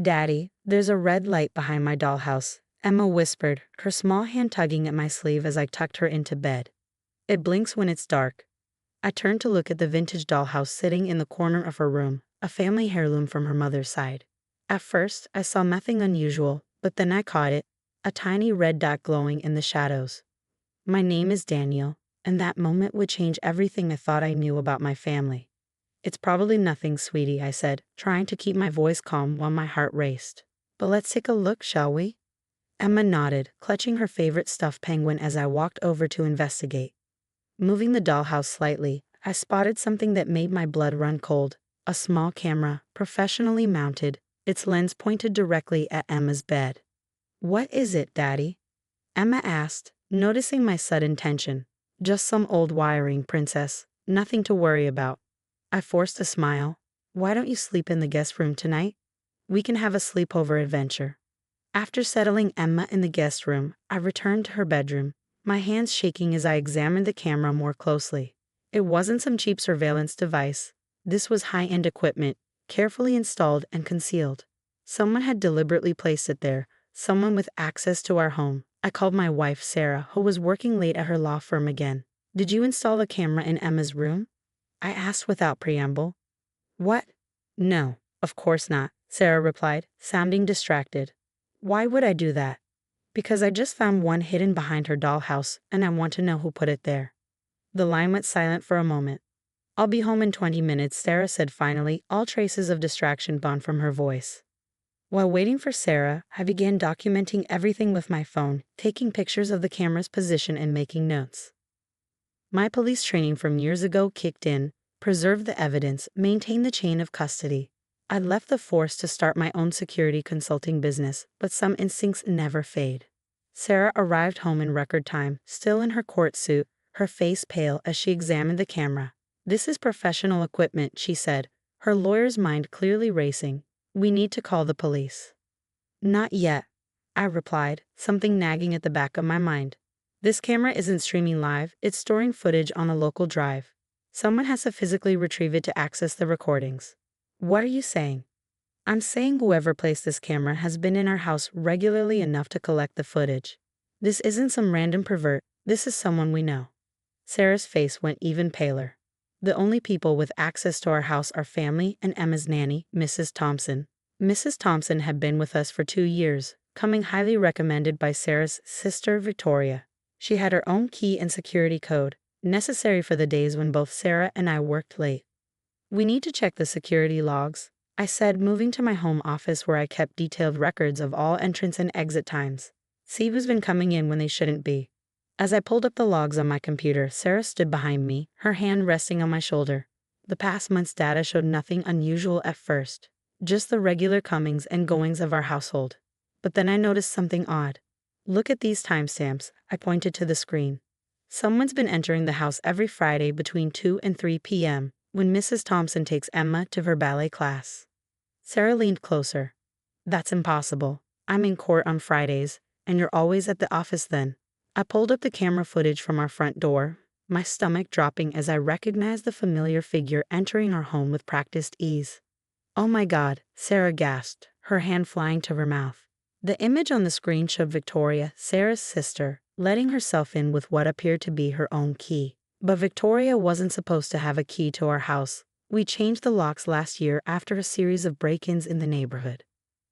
Daddy, there's a red light behind my dollhouse, Emma whispered, her small hand tugging at my sleeve as I tucked her into bed. It blinks when it's dark. I turned to look at the vintage dollhouse sitting in the corner of her room, a family heirloom from her mother's side. At first, I saw nothing unusual, but then I caught it, a tiny red dot glowing in the shadows. My name is Daniel, and that moment would change everything I thought I knew about my family. It's probably nothing, sweetie, I said, trying to keep my voice calm while my heart raced. But let's take a look, shall we? Emma nodded, clutching her favorite stuffed penguin as I walked over to investigate. Moving the dollhouse slightly, I spotted something that made my blood run cold. A small camera, professionally mounted, its lens pointed directly at Emma's bed. What is it, Daddy? Emma asked, noticing my sudden tension. Just some old wiring, princess. Nothing to worry about. I forced a smile. Why don't you sleep in the guest room tonight? We can have a sleepover adventure. After settling Emma in the guest room, I returned to her bedroom, my hands shaking as I examined the camera more closely. It wasn't some cheap surveillance device. This was high-end equipment, carefully installed and concealed. Someone had deliberately placed it there, someone with access to our home. I called my wife, Sarah, who was working late at her law firm again. Did you install the camera in Emma's room? I asked without preamble. What? No, of course not, Sarah replied, sounding distracted. Why would I do that? Because I just found one hidden behind her dollhouse, and I want to know who put it there. The line went silent for a moment. I'll be home in 20 minutes, Sarah said finally, all traces of distraction gone from her voice. While waiting for Sarah, I began documenting everything with my phone, taking pictures of the camera's position and making notes. My police training from years ago kicked in, preserved the evidence, maintained the chain of custody. I'd left the force to start my own security consulting business, but some instincts never fade. Sarah arrived home in record time, still in her court suit, her face pale as she examined the camera. This is professional equipment, she said, her lawyer's mind clearly racing. We need to call the police. Not yet, I replied, something nagging at the back of my mind. This camera isn't streaming live, it's storing footage on a local drive. Someone has to physically retrieve it to access the recordings. What are you saying? I'm saying whoever placed this camera has been in our house regularly enough to collect the footage. This isn't some random pervert, this is someone we know. Sarah's face went even paler. The only people with access to our house are family and Emma's nanny, Mrs. Thompson. Mrs. Thompson had been with us for 2 years, coming highly recommended by Sarah's sister, Victoria. She had her own key and security code, necessary for the days when both Sarah and I worked late. We need to check the security logs, I said, moving to my home office where I kept detailed records of all entrance and exit times. See who's been coming in when they shouldn't be. As I pulled up the logs on my computer, Sarah stood behind me, her hand resting on my shoulder. The past month's data showed nothing unusual at first, just the regular comings and goings of our household. But then I noticed something odd. Look at these timestamps, I pointed to the screen. Someone's been entering the house every Friday between 2 and 3 p.m., when Mrs. Thompson takes Emma to her ballet class. Sarah leaned closer. That's impossible. I'm in court on Fridays, and you're always at the office then. I pulled up the camera footage from our front door, my stomach dropping as I recognized the familiar figure entering our home with practiced ease. Oh my God, Sarah gasped, her hand flying to her mouth. The image on the screen showed Victoria, Sarah's sister, letting herself in with what appeared to be her own key. But Victoria wasn't supposed to have a key to our house. We changed the locks last year after a series of break-ins in the neighborhood.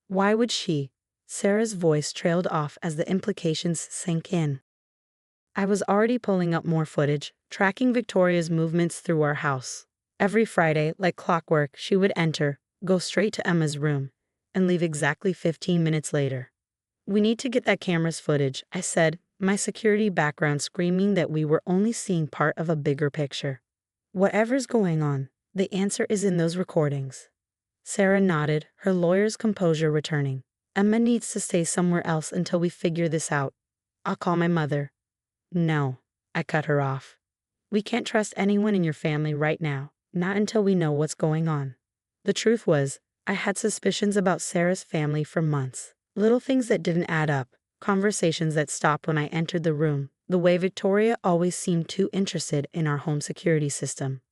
Why would she? Sarah's voice trailed off as the implications sank in. I was already pulling up more footage, tracking Victoria's movements through our house. Every Friday, like clockwork, she would enter, go straight to Emma's room, and leave exactly 15 minutes later. We need to get that camera's footage, I said, my security background screaming that we were only seeing part of a bigger picture. Whatever's going on, the answer is in those recordings. Sarah nodded, her lawyer's composure returning. Emma needs to stay somewhere else until we figure this out. I'll call my mother. No, I cut her off. We can't trust anyone in your family right now, not until we know what's going on. The truth was, I had suspicions about Sarah's family for months. Little things that didn't add up, conversations that stopped when I entered the room, the way Victoria always seemed too interested in our home security system.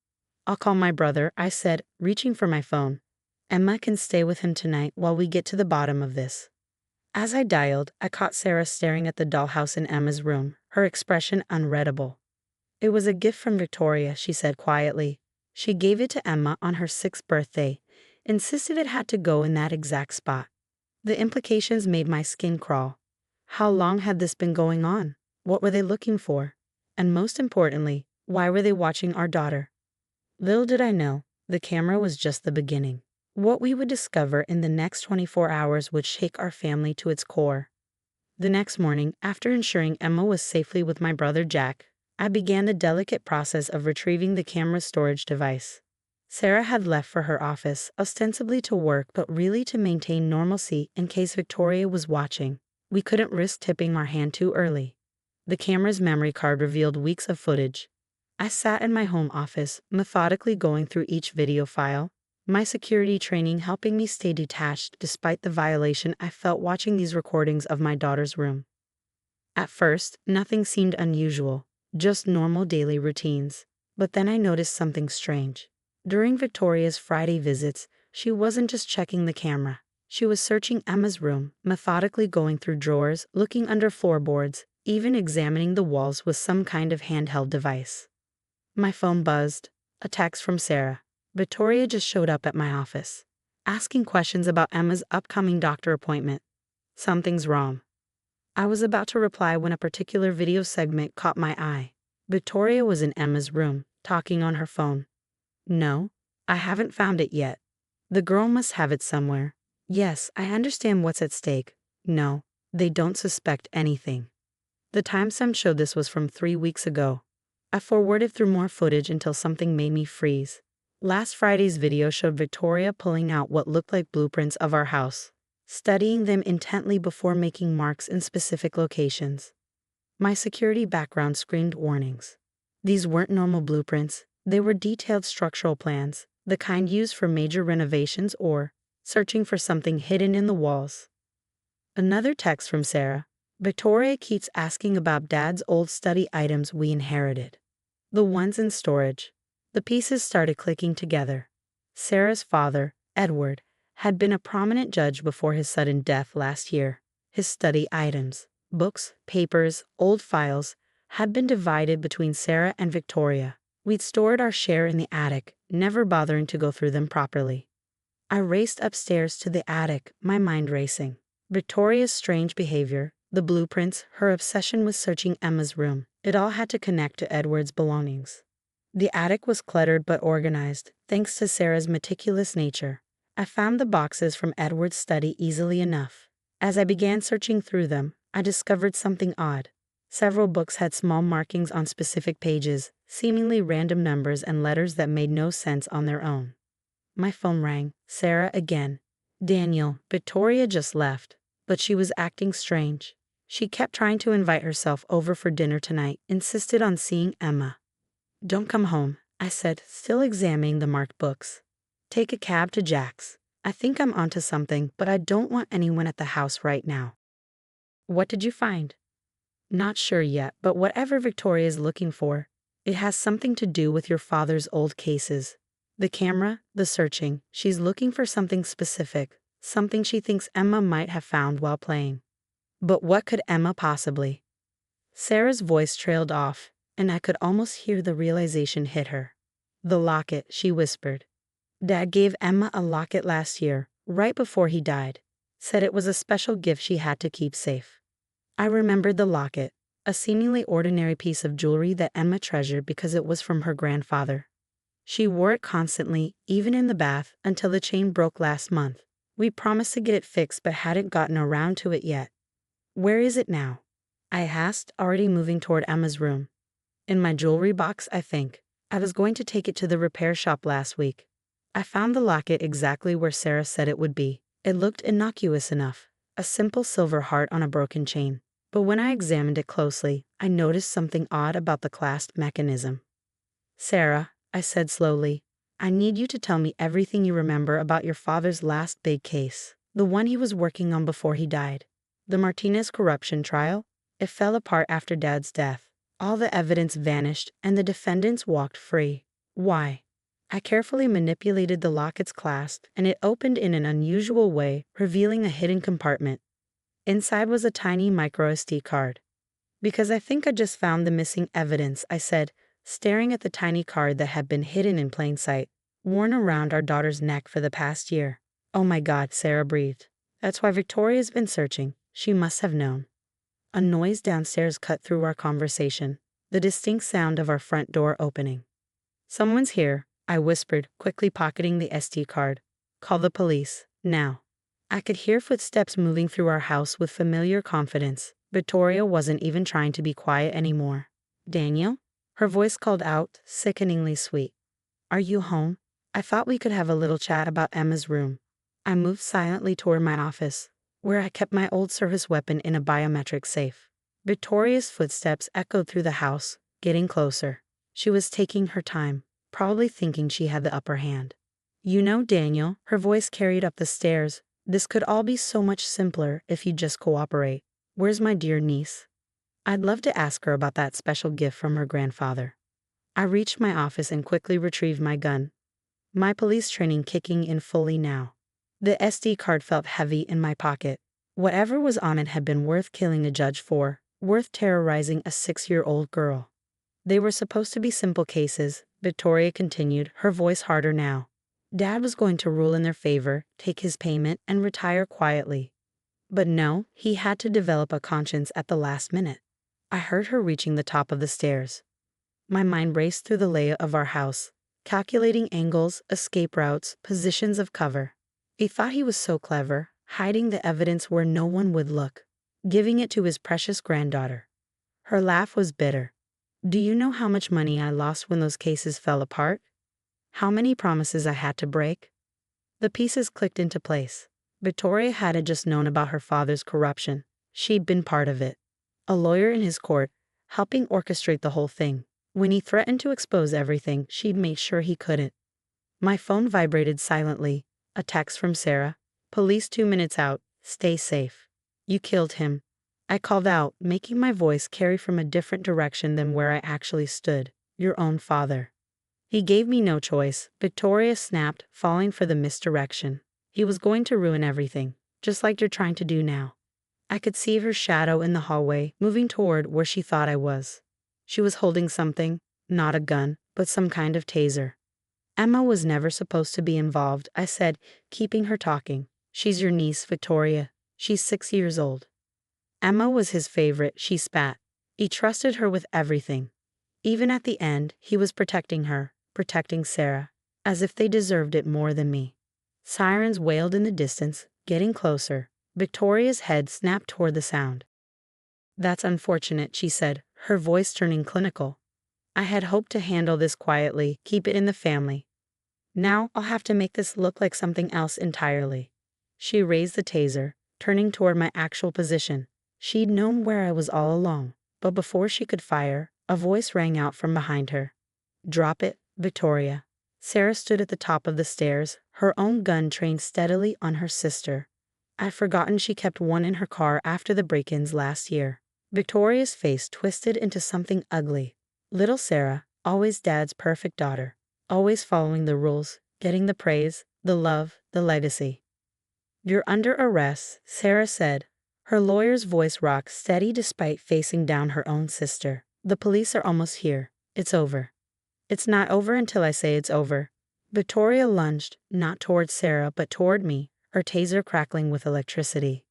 I'll call my brother, I said, reaching for my phone. Emma can stay with him tonight while we get to the bottom of this. As I dialed, I caught Sarah staring at the dollhouse in Emma's room, her expression unreadable. It was a gift from Victoria, she said quietly. She gave it to Emma on her 6th birthday, insisted it had to go in that exact spot. The implications made my skin crawl. How long had this been going on? What were they looking for? And most importantly, why were they watching our daughter? Little did I know, the camera was just the beginning. What we would discover in the next 24 hours would shake our family to its core. The next morning, after ensuring Emma was safely with my brother Jack, I began the delicate process of retrieving the camera's storage device. Sarah had left for her office, ostensibly to work but really to maintain normalcy in case Victoria was watching. We couldn't risk tipping our hand too early. The camera's memory card revealed weeks of footage. I sat in my home office, methodically going through each video file, my security training helping me stay detached despite the violation I felt watching these recordings of my daughter's room. At first, nothing seemed unusual, just normal daily routines. But then I noticed something strange. During Victoria's Friday visits, she wasn't just checking the camera. She was searching Emma's room, methodically going through drawers, looking under floorboards, even examining the walls with some kind of handheld device. My phone buzzed. A text from Sarah. Victoria just showed up at my office, asking questions about Emma's upcoming doctor appointment. Something's wrong. I was about to reply when a particular video segment caught my eye. Victoria was in Emma's room, talking on her phone. No, I haven't found it yet. The girl must have it somewhere. Yes, I understand what's at stake. No, they don't suspect anything. The timestamp showed this was from 3 weeks ago. I forwarded through more footage until something made me freeze. Last Friday's video showed Victoria pulling out what looked like blueprints of our house, studying them intently before making marks in specific locations. My security background screamed warnings. These weren't normal blueprints, they were detailed structural plans, the kind used for major renovations or searching for something hidden in the walls. Another text from Sarah. Victoria keeps asking about Dad's old study items we inherited. The ones in storage. The pieces started clicking together. Sarah's father, Edward, had been a prominent judge before his sudden death last year. His study items, books, papers, old files, had been divided between Sarah and Victoria. We'd stored our share in the attic, never bothering to go through them properly. I raced upstairs to the attic, my mind racing. Victoria's strange behavior, the blueprints, her obsession with searching Emma's room, it all had to connect to Edward's belongings. The attic was cluttered but organized, thanks to Sarah's meticulous nature. I found the boxes from Edward's study easily enough. As I began searching through them, I discovered something odd. Several books had small markings on specific pages, seemingly random numbers and letters that made no sense on their own. My phone rang. Sarah again. Daniel, Victoria just left, but she was acting strange. She kept trying to invite herself over for dinner tonight, insisted on seeing Emma. Don't come home, I said, still examining the marked books. Take a cab to Jack's. I think I'm onto something, but I don't want anyone at the house right now. What did you find? Not sure yet, but whatever Victoria is looking for, it has something to do with your father's old cases. The camera, the searching, she's looking for something specific, something she thinks Emma might have found while playing. But what could Emma possibly? Sarah's voice trailed off, and I could almost hear the realization hit her. The locket, she whispered. Dad gave Emma a locket last year, right before he died. Said it was a special gift she had to keep safe. I remembered the locket, a seemingly ordinary piece of jewelry that Emma treasured because it was from her grandfather. She wore it constantly, even in the bath, until the chain broke last month. We promised to get it fixed but hadn't gotten around to it yet. Where is it now? I asked, already moving toward Emma's room. In my jewelry box, I think. I was going to take it to the repair shop last week. I found the locket exactly where Sarah said it would be. It looked innocuous enough, a simple silver heart on a broken chain. But when I examined it closely, I noticed something odd about the clasp mechanism. Sarah, I said slowly, I need you to tell me everything you remember about your father's last big case, the one he was working on before he died. The Martinez corruption trial? It fell apart after Dad's death. All the evidence vanished and the defendants walked free. Why? I carefully manipulated the locket's clasp, and it opened in an unusual way, revealing a hidden compartment. Inside was a tiny micro SD card. "Because I think I just found the missing evidence," I said, staring at the tiny card that had been hidden in plain sight, worn around our daughter's neck for the past year. "Oh my God," Sarah breathed. "That's why Victoria's been searching. She must have known." A noise downstairs cut through our conversation, the distinct sound of our front door opening. "Someone's here," I whispered, quickly pocketing the SD card. "Call the police, now." I could hear footsteps moving through our house with familiar confidence. Victoria wasn't even trying to be quiet anymore. "Daniel?" Her voice called out, sickeningly sweet. "Are you home? I thought we could have a little chat about Emma's room." I moved silently toward my office, where I kept my old service weapon in a biometric safe. Victoria's footsteps echoed through the house, getting closer. She was taking her time, probably thinking she had the upper hand. "You know, Daniel," her voice carried up the stairs, "this could all be so much simpler if you'd just cooperate. Where's my dear niece? I'd love to ask her about that special gift from her grandfather." I reached my office and quickly retrieved my gun, my police training kicking in fully now. The SD card felt heavy in my pocket. Whatever was on it had been worth killing a judge for, worth terrorizing a 6-year-old girl. They were supposed to be simple cases, Victoria continued, her voice harder now. Dad was going to rule in their favor, take his payment, and retire quietly. But no, he had to develop a conscience at the last minute. I heard her reaching the top of the stairs. My mind raced through the layout of our house, calculating angles, escape routes, positions of cover. He thought he was so clever, hiding the evidence where no one would look, giving it to his precious granddaughter. Her laugh was bitter. "Do you know how much money I lost when those cases fell apart? How many promises I had to break?" The pieces clicked into place. Victoria hadn't just known about her father's corruption. She'd been part of it. A lawyer in his court, helping orchestrate the whole thing. When he threatened to expose everything, she'd made sure he couldn't. My phone vibrated silently. A text from Sarah. "Police 2 minutes out. Stay safe." "You killed him." I called out, making my voice carry from a different direction than where I actually stood. "Your own father." "He gave me no choice," Victoria snapped, falling for the misdirection. "He was going to ruin everything, just like you're trying to do now." I could see her shadow in the hallway, moving toward where she thought I was. She was holding something, not a gun, but some kind of taser. "Emma was never supposed to be involved," I said, keeping her talking. "She's your niece, Victoria. She's 6 years old." Emma was his favorite, she spat. He trusted her with everything. Even at the end, he was protecting her, protecting Sarah, as if they deserved it more than me. Sirens wailed in the distance, getting closer. Victoria's head snapped toward the sound. "That's unfortunate," she said, her voice turning clinical. "I had hoped to handle this quietly, keep it in the family. Now I'll have to make this look like something else entirely." She raised the taser, turning toward my actual position. She'd known where I was all along, but before she could fire, a voice rang out from behind her. "Drop it, Victoria." Sarah stood at the top of the stairs, her own gun trained steadily on her sister. I'd forgotten she kept one in her car after the break-ins last year. Victoria's face twisted into something ugly. Little Sarah, always Dad's perfect daughter, always following the rules, getting the praise, the love, the legacy. "You're under arrest," Sarah said. Her lawyer's voice rocked steady despite facing down her own sister. "The police are almost here. It's over." "It's not over until I say it's over." Victoria lunged, not toward Sarah but toward me, her taser crackling with electricity.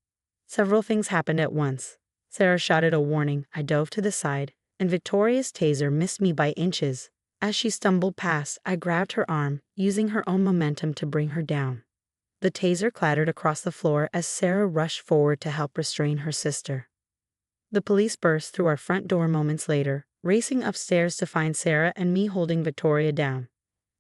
Several things happened at once. Sarah shouted a warning, I dove to the side, and Victoria's taser missed me by inches. As she stumbled past, I grabbed her arm, using her own momentum to bring her down. The taser clattered across the floor as Sarah rushed forward to help restrain her sister. The police burst through our front door moments later, racing upstairs to find Sarah and me holding Victoria down.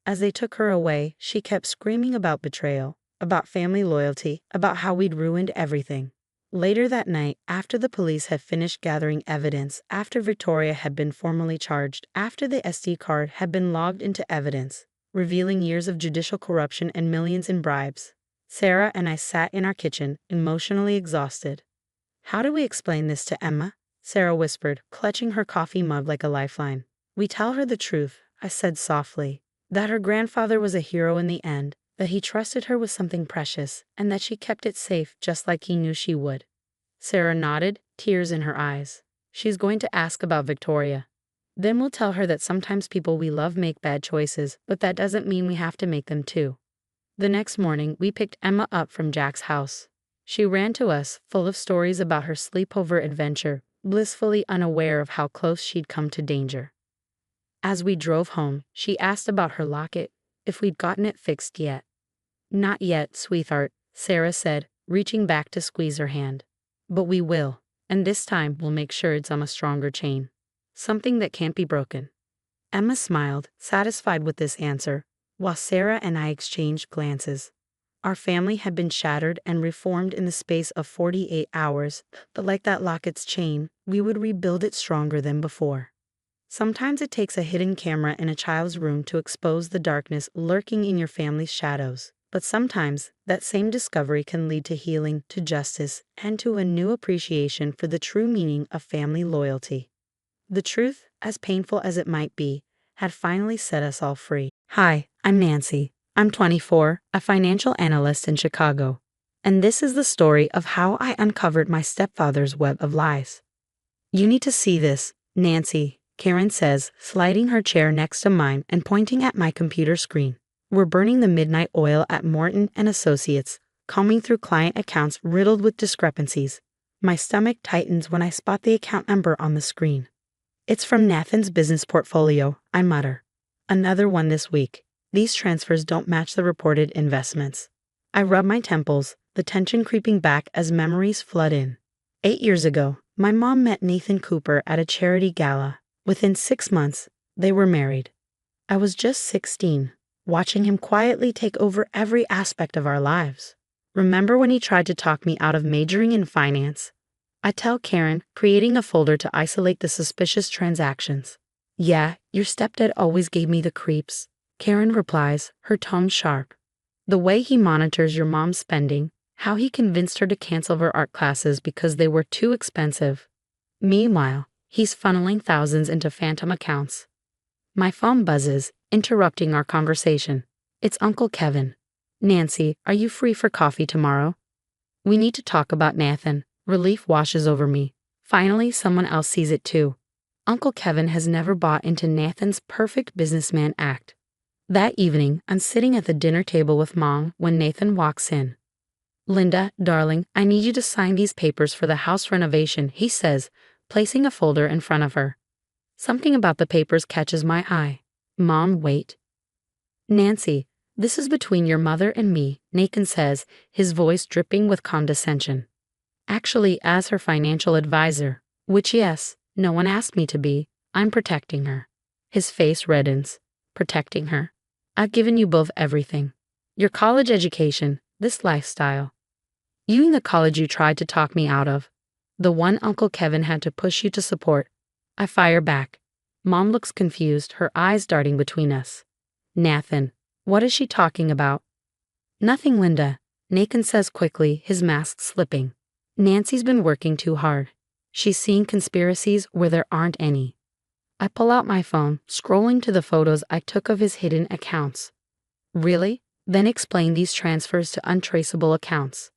As they took her away, she kept screaming about betrayal, about family loyalty, about how we'd ruined everything. Later that night, after the police had finished gathering evidence, after Victoria had been formally charged, after the SD card had been logged into evidence, revealing years of judicial corruption and millions in bribes, Sarah and I sat in our kitchen, emotionally exhausted. "How do we explain this to Emma?" Sarah whispered, clutching her coffee mug like a lifeline. "We tell her the truth," I said softly. That her grandfather was a hero in the end, that he trusted her with something precious, and that she kept it safe just like he knew she would. Sarah nodded, tears in her eyes. She's going to ask about Victoria. Then we'll tell her that sometimes people we love make bad choices, but that doesn't mean we have to make them too. The next morning, we picked Emma up from Jack's house. She ran to us, full of stories about her sleepover adventure, blissfully unaware of how close she'd come to danger. As we drove home, she asked about her locket, if we'd gotten it fixed yet. Not yet, sweetheart, Sarah said, reaching back to squeeze her hand. But we will, and this time we'll make sure it's on a stronger chain. Something that can't be broken. Emma smiled, satisfied with this answer, while Sarah and I exchanged glances. Our family had been shattered and reformed in the space of 48 hours, but like that locket's chain, we would rebuild it stronger than before. Sometimes it takes a hidden camera in a child's room to expose the darkness lurking in your family's shadows, but sometimes that same discovery can lead to healing, to justice, and to a new appreciation for the true meaning of family loyalty. The truth, as painful as it might be, had finally set us all free. Hi, I'm Nancy. I'm 24, a financial analyst in Chicago. And this is the story of how I uncovered my stepfather's web of lies. You need to see this, Nancy, Karen says, sliding her chair next to mine and pointing at my computer screen. We're burning the midnight oil at Morton & Associates, combing through client accounts riddled with discrepancies. My stomach tightens when I spot the account number on the screen. It's from Nathan's business portfolio, I mutter. Another one this week. These transfers don't match the reported investments. I rub my temples, the tension creeping back as memories flood in. 8 years ago, my mom met Nathan Cooper at a charity gala. Within 6 months, they were married. I was just 16, watching him quietly take over every aspect of our lives. Remember when he tried to talk me out of majoring in finance? I tell Karen, creating a folder to isolate the suspicious transactions. Yeah, your stepdad always gave me the creeps, Karen replies, her tone sharp. The way he monitors your mom's spending, how he convinced her to cancel her art classes because they were too expensive. Meanwhile, he's funneling thousands into phantom accounts. My phone buzzes, interrupting our conversation. It's Uncle Kevin. Nancy, are you free for coffee tomorrow? We need to talk about Nathan. Relief washes over me. Finally, someone else sees it too. Uncle Kevin has never bought into Nathan's perfect businessman act. That evening, I'm sitting at the dinner table with Mom when Nathan walks in. Linda, darling, I need you to sign these papers for the house renovation, he says, placing a folder in front of her. Something about the papers catches my eye. Mom, wait. Nancy, this is between your mother and me, Nathan says, his voice dripping with condescension. Actually, as her financial advisor, which yes, no one asked me to be, I'm protecting her. His face reddens. Protecting her. I've given you both everything. Your college education, this lifestyle. You and the college you tried to talk me out of. The one Uncle Kevin had to push you to support. I fire back. Mom looks confused, her eyes darting between us. Nathan, what is she talking about? Nothing, Linda, Nathan says quickly, his mask slipping. Nancy's been working too hard. She's seeing conspiracies where there aren't any. I pull out my phone, scrolling to the photos I took of his hidden accounts. Really? Then explain these transfers to untraceable accounts.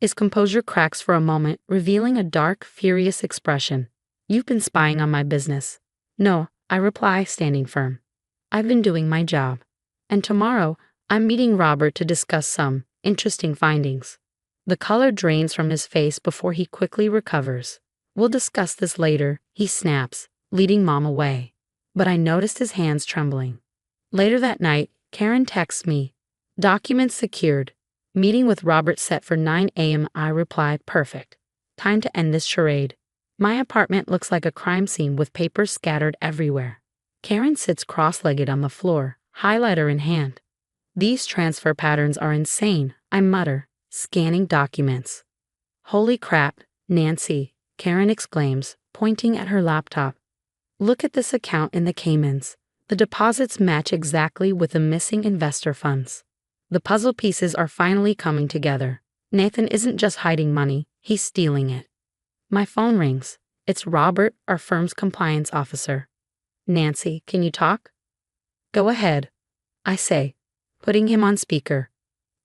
His composure cracks for a moment, revealing a dark, furious expression. You've been spying on my business. No, I reply, standing firm. I've been doing my job. And tomorrow, I'm meeting Robert to discuss some interesting findings. The color drains from his face before he quickly recovers. We'll discuss this later, he snaps, leading Mom away. But I noticed his hands trembling. Later that night, Karen texts me. Documents secured. Meeting with Robert set for 9 a.m. I reply, perfect. Time to end this charade. My apartment looks like a crime scene with papers scattered everywhere. Karen sits cross-legged on the floor, highlighter in hand. These transfer patterns are insane, I mutter, scanning documents. Holy crap, Nancy, Karen exclaims, pointing at her laptop. Look at this account in the Caymans. The deposits match exactly with the missing investor funds. The puzzle pieces are finally coming together. Nathan isn't just hiding money, he's stealing it. My phone rings. It's Robert, our firm's compliance officer. Nancy, can you talk? Go ahead. I say, putting him on speaker.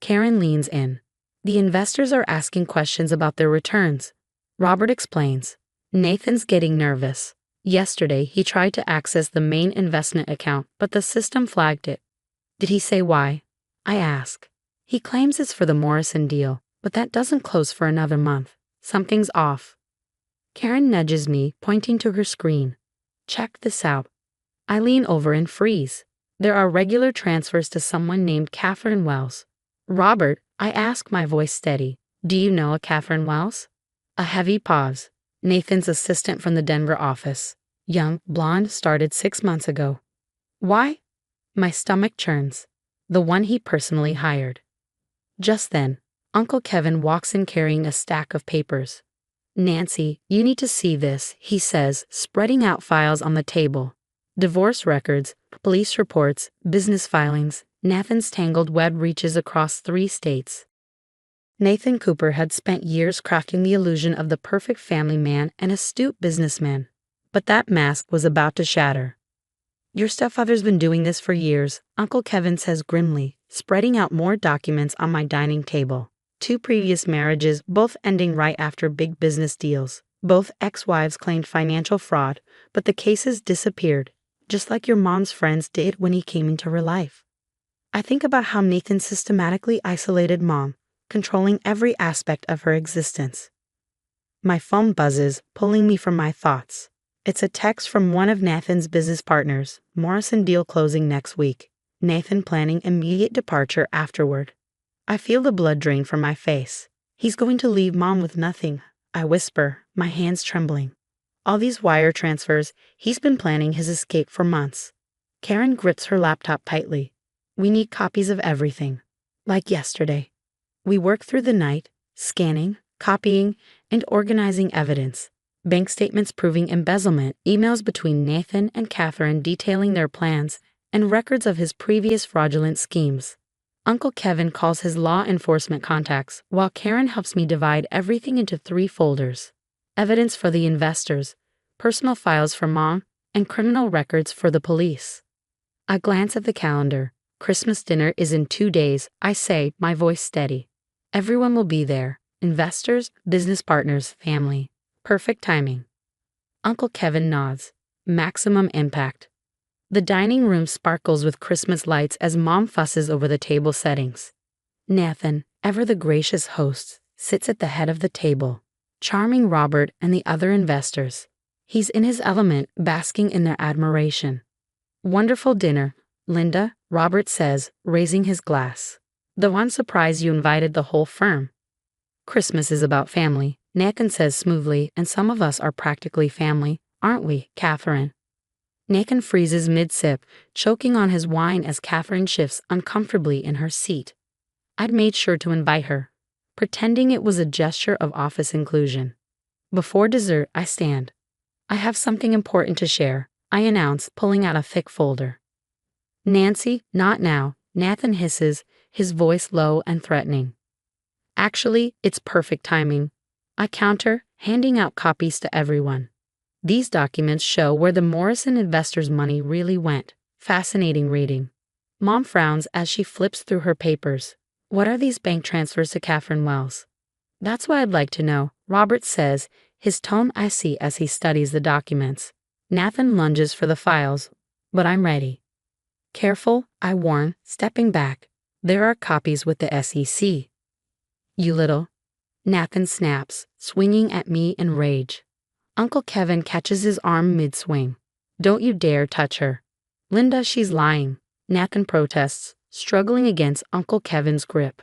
Karen leans in. The investors are asking questions about their returns. Robert explains. Nathan's getting nervous. Yesterday, he tried to access the main investment account, but the system flagged it. Did he say why? I ask. He claims it's for the Morrison deal, but that doesn't close for another month. Something's off. Karen nudges me, pointing to her screen. Check this out. I lean over and freeze. There are regular transfers to someone named Catherine Wells. Robert, I ask, my voice steady. Do you know a Catherine Wells? A heavy pause. Nathan's assistant from the Denver office. Young, blonde, started 6 months ago. Why? My stomach churns. The one he personally hired. Just then, Uncle Kevin walks in carrying a stack of papers. Nancy, you need to see this, he says, spreading out files on the table. Divorce records, police reports, business filings. Nathan's tangled web reaches across 3 states. Nathan Cooper had spent years crafting the illusion of the perfect family man and astute businessman. But that mask was about to shatter. Your stepfather's been doing this for years, Uncle Kevin says grimly, spreading out more documents on my dining table. 2 previous marriages, both ending right after big business deals. Both ex-wives claimed financial fraud, but the cases disappeared, just like your mom's friends did when he came into her life. I think about how Nathan systematically isolated Mom, controlling every aspect of her existence. My phone buzzes, pulling me from my thoughts. It's a text from one of Nathan's business partners, Morrison deal closing next week. Nathan planning immediate departure afterward. I feel the blood drain from my face. He's going to leave Mom with nothing, I whisper, my hands trembling. All these wire transfers, he's been planning his escape for months. Karen grips her laptop tightly. We need copies of everything. Like yesterday. We work through the night, scanning, copying, and organizing evidence. Bank statements proving embezzlement, emails between Nathan and Catherine detailing their plans, and records of his previous fraudulent schemes. Uncle Kevin calls his law enforcement contacts, while Karen helps me divide everything into 3 folders. Evidence for the investors, personal files for Mom, and criminal records for the police. I glance at the calendar. Christmas dinner is in 2 days, I say, my voice steady. Everyone will be there. Investors, business partners, family. Perfect timing. Uncle Kevin nods. Maximum impact. The dining room sparkles with Christmas lights as Mom fusses over the table settings. Nathan, ever the gracious host, sits at the head of the table, charming Robert and the other investors. He's in his element, basking in their admiration. Wonderful dinner, Linda, Robert says, raising his glass. Though I'm surprised you invited the whole firm. Christmas is about family, Nathan says smoothly, and some of us are practically family, aren't we, Catherine? Nathan freezes mid-sip, choking on his wine as Catherine shifts uncomfortably in her seat. I'd made sure to invite her, pretending it was a gesture of office inclusion. Before dessert, I stand. I have something important to share, I announce, pulling out a thick folder. Nancy, not now, Nathan hisses, his voice low and threatening. Actually, it's perfect timing. I counter, handing out copies to everyone. These documents show where the Morrison investors' money really went. Fascinating reading. Mom frowns as she flips through her papers. What are these bank transfers to Catherine Wells? That's what I'd like to know, Robert says, his tone icy as he studies the documents. Nathan lunges for the files, but I'm ready. Careful, I warn, stepping back. There are copies with the SEC. You little. Nathan snaps, swinging at me in rage. Uncle Kevin catches his arm mid-swing. Don't you dare touch her. Linda, she's lying. Nathan protests, struggling against Uncle Kevin's grip.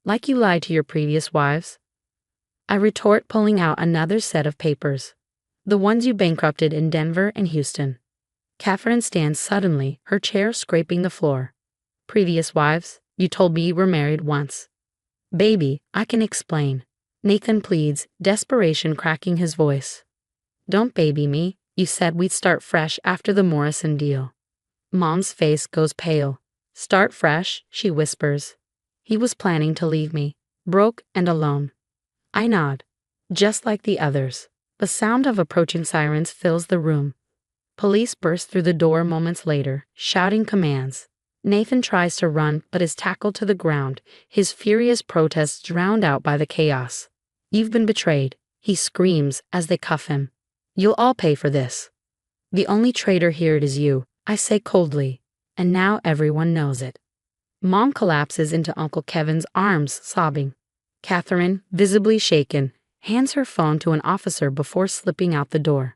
Like you lied to your previous wives? I retort, pulling out another set of papers. The ones you bankrupted in Denver and Houston. Catherine stands suddenly, her chair scraping the floor. Previous wives? You told me you were married once. Baby, I can explain. Nathan pleads, desperation cracking his voice. Don't baby me, you said we'd start fresh after the Morrison deal. Mom's face goes pale. Start fresh, she whispers. He was planning to leave me, broke and alone. I nod. Just like the others. The sound of approaching sirens fills the room. Police burst through the door moments later, shouting commands. Nathan tries to run but is tackled to the ground, his furious protests drowned out by the chaos. "You've been betrayed," he screams as they cuff him. "You'll all pay for this. The only traitor here is you," I say coldly, and now everyone knows it. Mom collapses into Uncle Kevin's arms, sobbing. Catherine, visibly shaken, hands her phone to an officer before slipping out the door.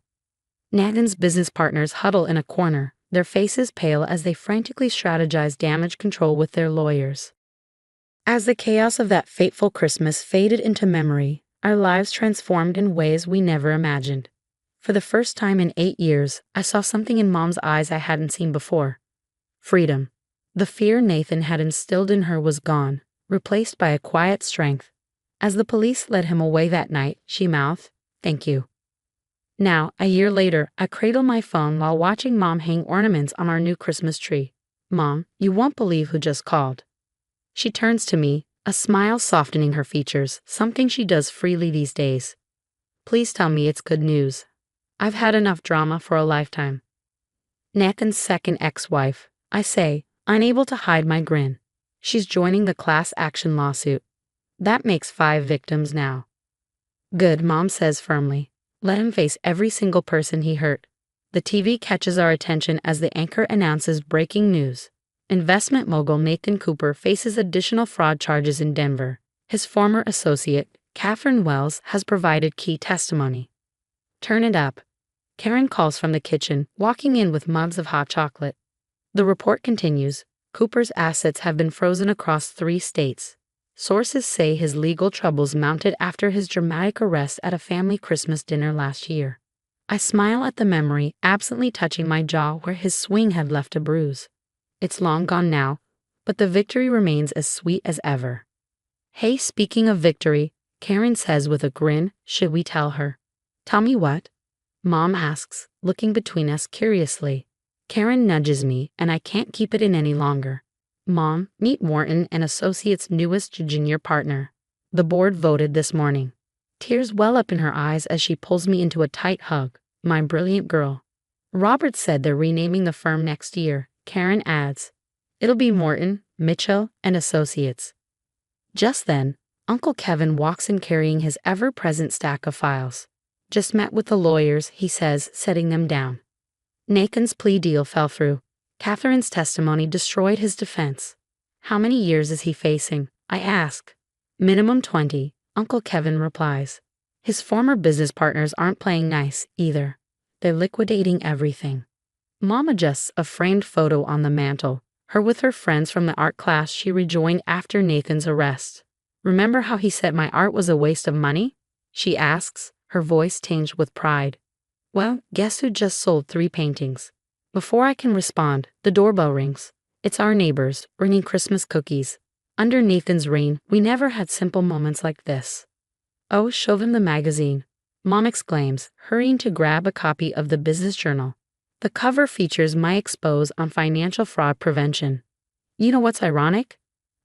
Nathan's business partners huddle in a corner, their faces pale as they frantically strategize damage control with their lawyers. As the chaos of that fateful Christmas faded into memory, our lives transformed in ways we never imagined. For the first time in 8 years, I saw something in Mom's eyes I hadn't seen before. Freedom. The fear Nathan had instilled in her was gone, replaced by a quiet strength. As the police led him away that night, she mouthed, "Thank you." Now, a year later, I cradle my phone while watching Mom hang ornaments on our new Christmas tree. "Mom, you won't believe who just called." She turns to me, a smile softening her features, something she does freely these days. "Please tell me it's good news. I've had enough drama for a lifetime." Nathan's second ex-wife, I say, unable to hide my grin. She's joining the class action lawsuit. That makes 5 victims now. "Good," Mom says firmly. "Let him face every single person he hurt." The TV catches our attention as the anchor announces breaking news. Investment mogul Nathan Cooper faces additional fraud charges in Denver. His former associate, Catherine Wells, has provided key testimony. "Turn it up." Karen calls from the kitchen, walking in with mugs of hot chocolate. The report continues. Cooper's assets have been frozen across 3 states. Sources say his legal troubles mounted after his dramatic arrest at a family Christmas dinner last year. I smile at the memory, absently touching my jaw where his swing had left a bruise. It's long gone now, but the victory remains as sweet as ever. "Hey, speaking of victory," Karen says with a grin, "should we tell her?" "Tell me what?" Mom asks, looking between us curiously. Karen nudges me, and I can't keep it in any longer. "Mom, meet Morton and Associates' newest junior partner. The board voted this morning." Tears well up in her eyes as she pulls me into a tight hug. "My brilliant girl." "Robert said they're renaming the firm next year," Karen adds. "It'll be Morton, Mitchell, and Associates." Just then, Uncle Kevin walks in carrying his ever-present stack of files. "Just met with the lawyers," he says, setting them down. Nathan's plea deal fell through. Catherine's testimony destroyed his defense. "How many years is he facing?" I ask. "Minimum 20, Uncle Kevin replies. His former business partners aren't playing nice, either. They're liquidating everything. Mom adjusts a framed photo on the mantle, her with her friends from the art class she rejoined after Nathan's arrest. "Remember how he said my art was a waste of money?" she asks, her voice tinged with pride. Well, guess who just sold 3 paintings? Before I can respond, the doorbell rings. It's our neighbors, bringing Christmas cookies. Under Nathan's reign, we never had simple moments like this. "Oh, show them the magazine," Mom exclaims, hurrying to grab a copy of the business journal. The cover features my expose on financial fraud prevention. "You know what's ironic?"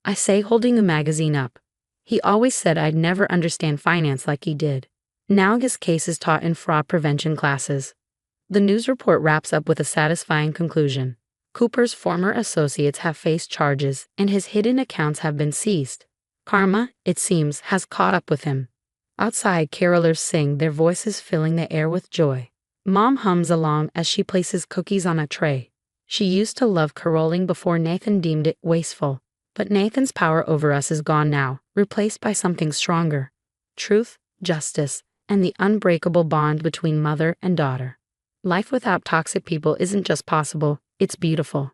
I say, holding the magazine up. "He always said I'd never understand finance like he did. Now his case is taught in fraud prevention classes." The news report wraps up with a satisfying conclusion. Cooper's former associates have faced charges, and his hidden accounts have been seized. Karma, it seems, has caught up with him. Outside, carolers sing, their voices filling the air with joy. Mom hums along as she places cookies on a tray. She used to love caroling before Nathan deemed it wasteful. But Nathan's power over us is gone now, replaced by something stronger. Truth, justice, and the unbreakable bond between mother and daughter. Life without toxic people isn't just possible, it's beautiful.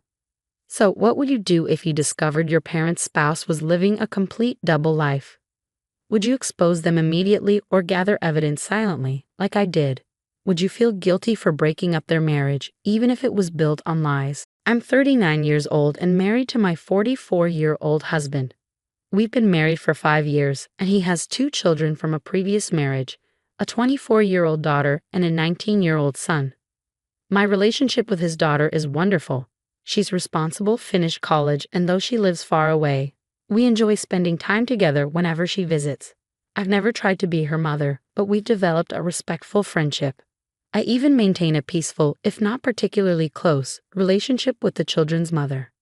So, what would you do if you discovered your parent's spouse was living a complete double life? Would you expose them immediately or gather evidence silently, like I did? Would you feel guilty for breaking up their marriage, even if it was built on lies? I'm 39 years old and married to my 44-year-old husband. We've been married for 5 years, and he has 2 children from a previous marriage, a 24-year-old daughter and a 19-year-old son. My relationship with his daughter is wonderful. She's responsible, finished college, and though she lives far away, we enjoy spending time together whenever she visits. I've never tried to be her mother, but we've developed a respectful friendship. I even maintain a peaceful, if not particularly close, relationship with the children's mother.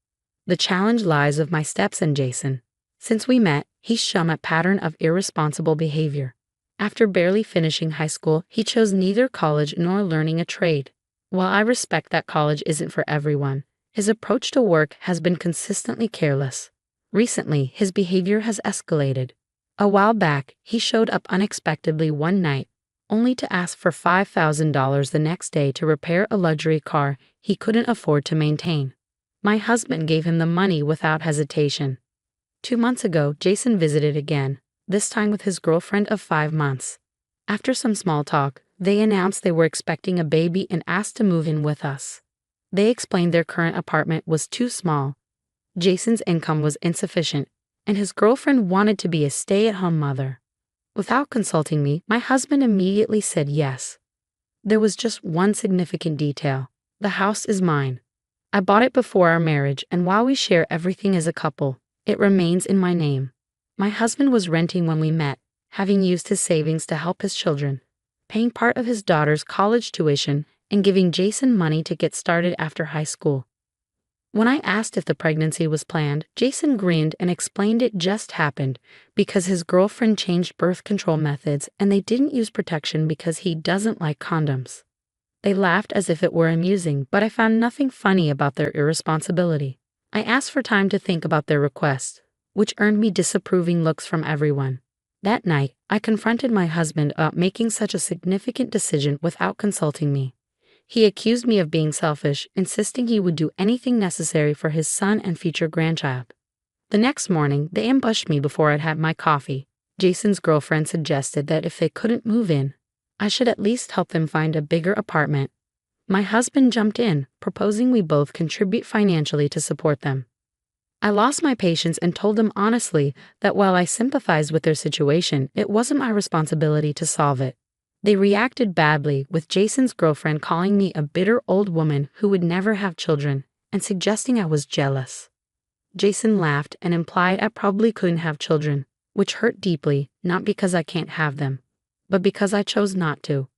The challenge lies with my stepson Jason. Since we met, he's shown a pattern of irresponsible behavior. After barely finishing high school, he chose neither college nor learning a trade. While I respect that college isn't for everyone, his approach to work has been consistently careless. Recently, his behavior has escalated. A while back, he showed up unexpectedly one night, only to ask for $5,000 the next day to repair a luxury car he couldn't afford to maintain. My husband gave him the money without hesitation. 2 months ago, Jason visited again, this time with his girlfriend of 5 months. After some small talk, they announced they were expecting a baby and asked to move in with us. They explained their current apartment was too small. Jason's income was insufficient, and his girlfriend wanted to be a stay-at-home mother. Without consulting me, my husband immediately said yes. There was just one significant detail. The house is mine. I bought it before our marriage, and while we share everything as a couple, it remains in my name. My husband was renting when we met, having used his savings to help his children, paying part of his daughter's college tuition, and giving Jason money to get started after high school. When I asked if the pregnancy was planned, Jason grinned and explained it just happened because his girlfriend changed birth control methods and they didn't use protection because he doesn't like condoms. They laughed as if it were amusing, but I found nothing funny about their irresponsibility. I asked for time to think about their request, which earned me disapproving looks from everyone. That night, I confronted my husband about making such a significant decision without consulting me. He accused me of being selfish, insisting he would do anything necessary for his son and future grandchild. The next morning, they ambushed me before I'd had my coffee. Jason's girlfriend suggested that if they couldn't move in, I should at least help them find a bigger apartment. My husband jumped in, proposing we both contribute financially to support them. I lost my patience and told them honestly that while I sympathized with their situation, it wasn't my responsibility to solve it. They reacted badly, with Jason's girlfriend calling me a bitter old woman who would never have children and suggesting I was jealous. Jason laughed and implied I probably couldn't have children, which hurt deeply, not because I can't have them, but because I chose not to.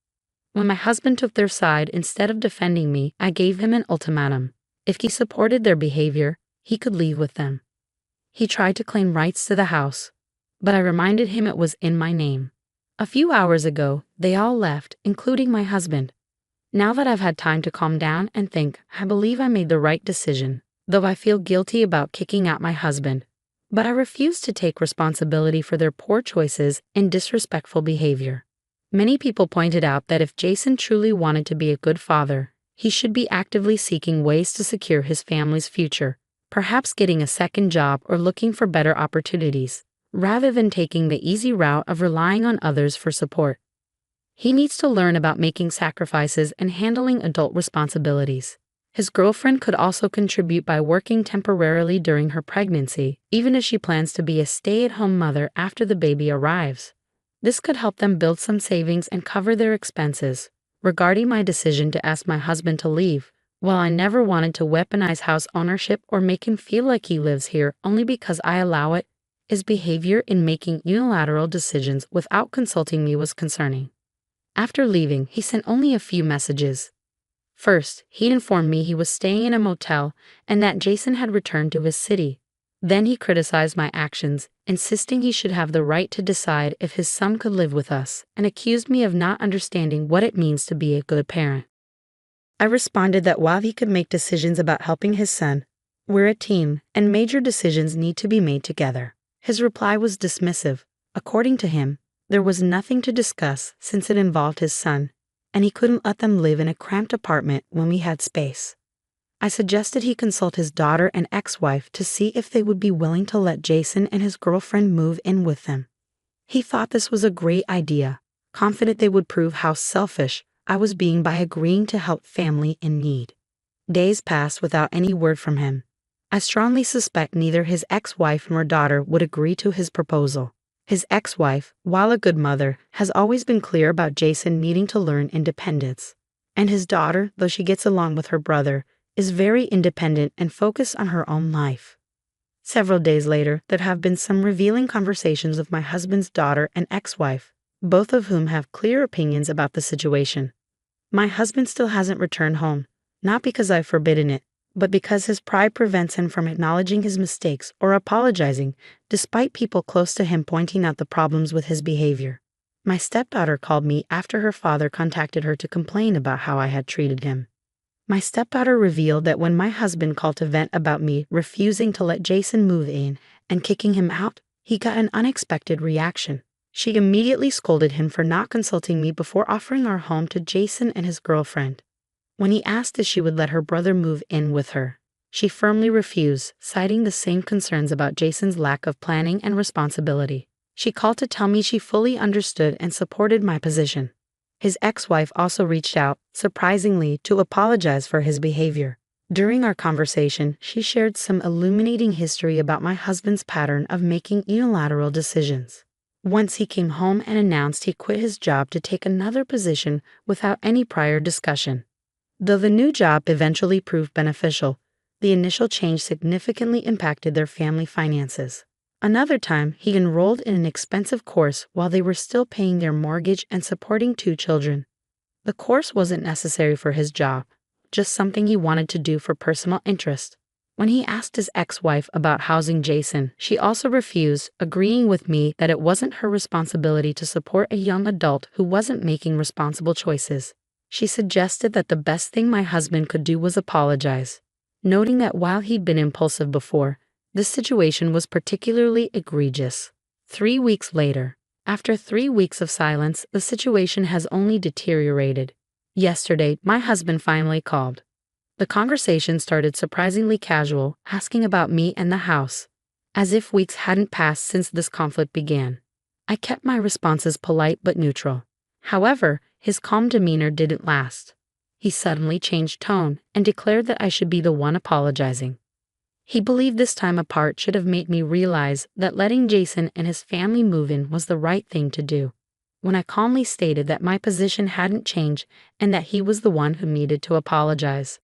When my husband took their side instead of defending me, I gave him an ultimatum. If he supported their behavior, he could leave with them. He tried to claim rights to the house, but I reminded him it was in my name. A few hours ago, they all left, including my husband. Now that I've had time to calm down and think, I believe I made the right decision, though I feel guilty about kicking out my husband. But I refuse to take responsibility for their poor choices and disrespectful behavior. Many people pointed out that if Jason truly wanted to be a good father, he should be actively seeking ways to secure his family's future, perhaps getting a second job or looking for better opportunities, rather than taking the easy route of relying on others for support. He needs to learn about making sacrifices and handling adult responsibilities. His girlfriend could also contribute by working temporarily during her pregnancy, even if she plans to be a stay-at-home mother after the baby arrives. This could help them build some savings and cover their expenses. Regarding my decision to ask my husband to leave, while I never wanted to weaponize house ownership or make him feel like he lives here only because I allow it, his behavior in making unilateral decisions without consulting me was concerning. After leaving, he sent only a few messages. First, he informed me he was staying in a motel and that Jason had returned to his city. Then he criticized my actions, insisting he should have the right to decide if his son could live with us, and accused me of not understanding what it means to be a good parent. I responded that while he could make decisions about helping his son, we're a team, and major decisions need to be made together. His reply was dismissive. According to him, there was nothing to discuss since it involved his son, and he couldn't let them live in a cramped apartment when we had space. I suggested he consult his daughter and ex-wife to see if they would be willing to let Jason and his girlfriend move in with them. He thought this was a great idea, confident they would prove how selfish I was being by agreeing to help family in need. Days passed without any word from him. I strongly suspect neither his ex-wife nor daughter would agree to his proposal. His ex-wife, while a good mother, has always been clear about Jason needing to learn independence. And his daughter, though she gets along with her brother, is very independent and focused on her own life. Several days later, there have been some revealing conversations with my husband's daughter and ex-wife, both of whom have clear opinions about the situation. My husband still hasn't returned home, not because I've forbidden it, but because his pride prevents him from acknowledging his mistakes or apologizing, despite people close to him pointing out the problems with his behavior. My stepdaughter called me after her father contacted her to complain about how I had treated him. My stepdaughter revealed that when my husband called to vent about me refusing to let Jason move in and kicking him out, he got an unexpected reaction. She immediately scolded him for not consulting me before offering our home to Jason and his girlfriend. When he asked if she would let her brother move in with her, she firmly refused, citing the same concerns about Jason's lack of planning and responsibility. She called to tell me she fully understood and supported my position. His ex-wife also reached out, surprisingly, to apologize for his behavior. During our conversation, she shared some illuminating history about my husband's pattern of making unilateral decisions. Once he came home and announced he quit his job to take another position without any prior discussion. Though the new job eventually proved beneficial, the initial change significantly impacted their family finances. Another time, he enrolled in an expensive course while they were still paying their mortgage and supporting 2 children. The course wasn't necessary for his job, just something he wanted to do for personal interest. When he asked his ex-wife about housing Jason, she also refused, agreeing with me that it wasn't her responsibility to support a young adult who wasn't making responsible choices. She suggested that the best thing my husband could do was apologize, noting that while he'd been impulsive before, this situation was particularly egregious. 3 weeks later, after 3 weeks of silence, the situation has only deteriorated. Yesterday, my husband finally called. The conversation started surprisingly casual, asking about me and the house, as if weeks hadn't passed since this conflict began. I kept my responses polite but neutral. However, his calm demeanor didn't last. He suddenly changed tone and declared that I should be the one apologizing. He believed this time apart should have made me realize that letting Jason and his family move in was the right thing to do, when I calmly stated that my position hadn't changed and that he was the one who needed to apologize.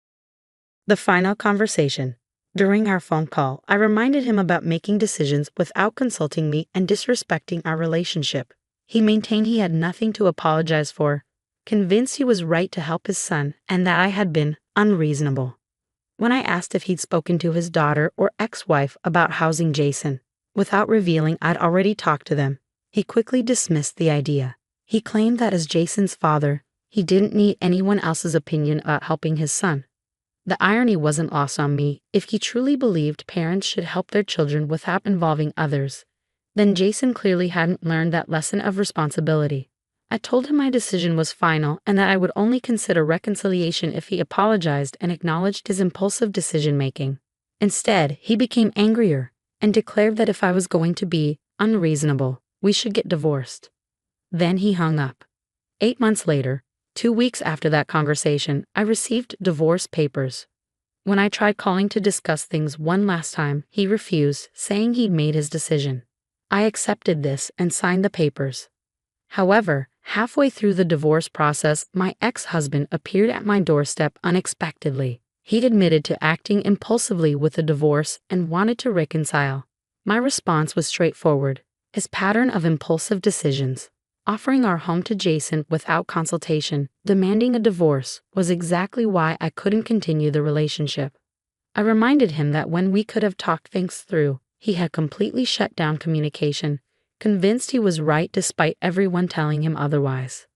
The final conversation. During our phone call, I reminded him about making decisions without consulting me and disrespecting our relationship. He maintained he had nothing to apologize for, convinced he was right to help his son and that I had been unreasonable. When I asked if he'd spoken to his daughter or ex-wife about housing Jason, without revealing I'd already talked to them, he quickly dismissed the idea. He claimed that as Jason's father, he didn't need anyone else's opinion about helping his son. The irony wasn't lost on me. If he truly believed parents should help their children without involving others, then Jason clearly hadn't learned that lesson of responsibility. I told him my decision was final and that I would only consider reconciliation if he apologized and acknowledged his impulsive decision-making. Instead, he became angrier and declared that if I was going to be unreasonable, we should get divorced. Then he hung up. 8 months later, 2 weeks after that conversation, I received divorce papers. When I tried calling to discuss things one last time, he refused, saying he'd made his decision. I accepted this and signed the papers. However, halfway through the divorce process, my ex-husband appeared at my doorstep unexpectedly. He'd admitted to acting impulsively with the divorce and wanted to reconcile. My response was straightforward. His pattern of impulsive decisions, offering our home to Jason without consultation, demanding a divorce, was exactly why I couldn't continue the relationship. I reminded him that when we could have talked things through, he had completely shut down communication, convinced he was right despite everyone telling him otherwise.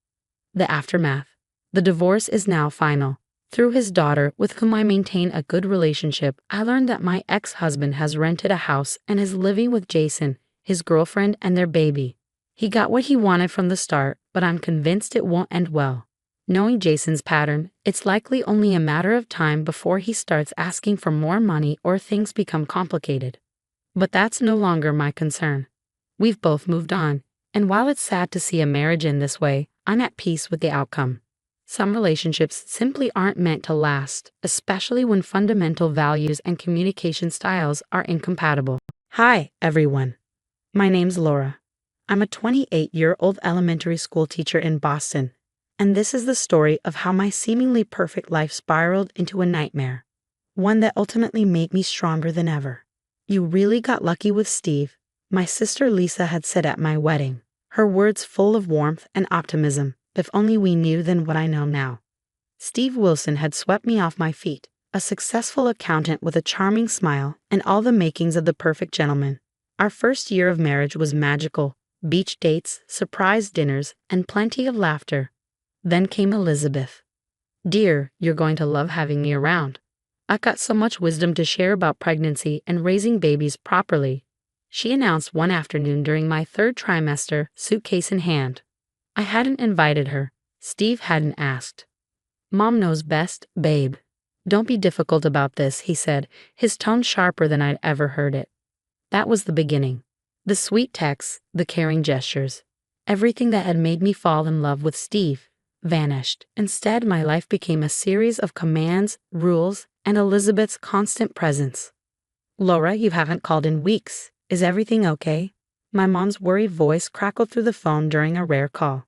The aftermath. The divorce is now final. Through his daughter, with whom I maintain a good relationship, I learned that my ex-husband has rented a house and is living with Jason, his girlfriend, and their baby. He got what he wanted from the start, but I'm convinced it won't end well. Knowing Jason's pattern, it's likely only a matter of time before he starts asking for more money or things become complicated. But that's no longer my concern. We've both moved on, and while it's sad to see a marriage end this way, I'm at peace with the outcome. Some relationships simply aren't meant to last, especially when fundamental values and communication styles are incompatible. Hi, everyone. My name's Laura. I'm a 28-year-old elementary school teacher in Boston, and this is the story of how my seemingly perfect life spiraled into a nightmare, one that ultimately made me stronger than ever. You really got lucky with Steve, my sister Lisa had said at my wedding, her words full of warmth and optimism. If only we knew then what I know now. Steve Wilson had swept me off my feet, a successful accountant with a charming smile and all the makings of the perfect gentleman. Our first year of marriage was magical. Beach dates, surprise dinners, and plenty of laughter. Then came Elizabeth. Dear, you're going to love having me around. I've got so much wisdom to share about pregnancy and raising babies properly, she announced one afternoon during my third trimester, suitcase in hand. I hadn't invited her. Steve hadn't asked. Mom knows best, babe. Don't be difficult about this, he said, his tone sharper than I'd ever heard it. That was the beginning. The sweet texts, the caring gestures, everything that had made me fall in love with Steve vanished. Instead, my life became a series of commands, rules, and Elizabeth's constant presence. Laura, you haven't called in weeks. Is everything okay? My mom's worried voice crackled through the phone during a rare call.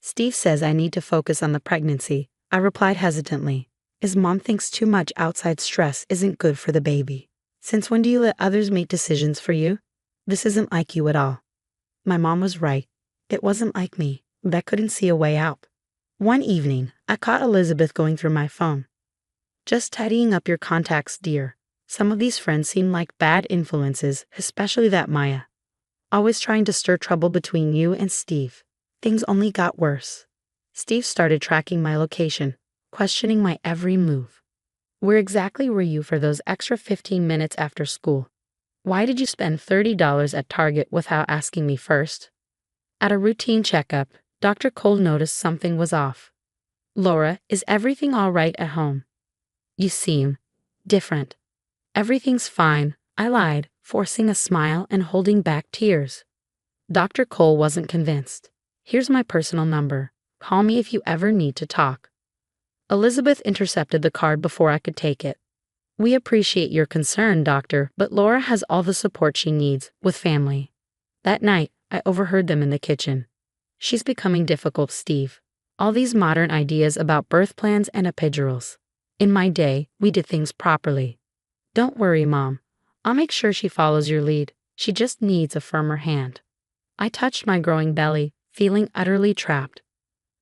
Steve says I need to focus on the pregnancy, I replied hesitantly. His mom thinks too much outside stress isn't good for the baby. Since when do you let others make decisions for you? This isn't like you at all. My mom was right. It wasn't like me, but I couldn't see a way out. One evening, I caught Elizabeth going through my phone. Just tidying up your contacts, dear. Some of these friends seem like bad influences, especially that Maya. Always trying to stir trouble between you and Steve. Things only got worse. Steve started tracking my location, questioning my every move. Where exactly were you for those extra 15 minutes after school? Why did you spend $30 at Target without asking me first? At a routine checkup, Dr. Cole noticed something was off. Laura, is everything all right at home? You seem different. Everything's fine, I lied, forcing a smile and holding back tears. Dr. Cole wasn't convinced. Here's my personal number. Call me if you ever need to talk. Elizabeth intercepted the card before I could take it. We appreciate your concern, doctor, but Laura has all the support she needs, with family. That night, I overheard them in the kitchen. She's becoming difficult, Steve. All these modern ideas about birth plans and epidurals. In my day, we did things properly. Don't worry, Mom. I'll make sure she follows your lead. She just needs a firmer hand. I touched my growing belly, feeling utterly trapped.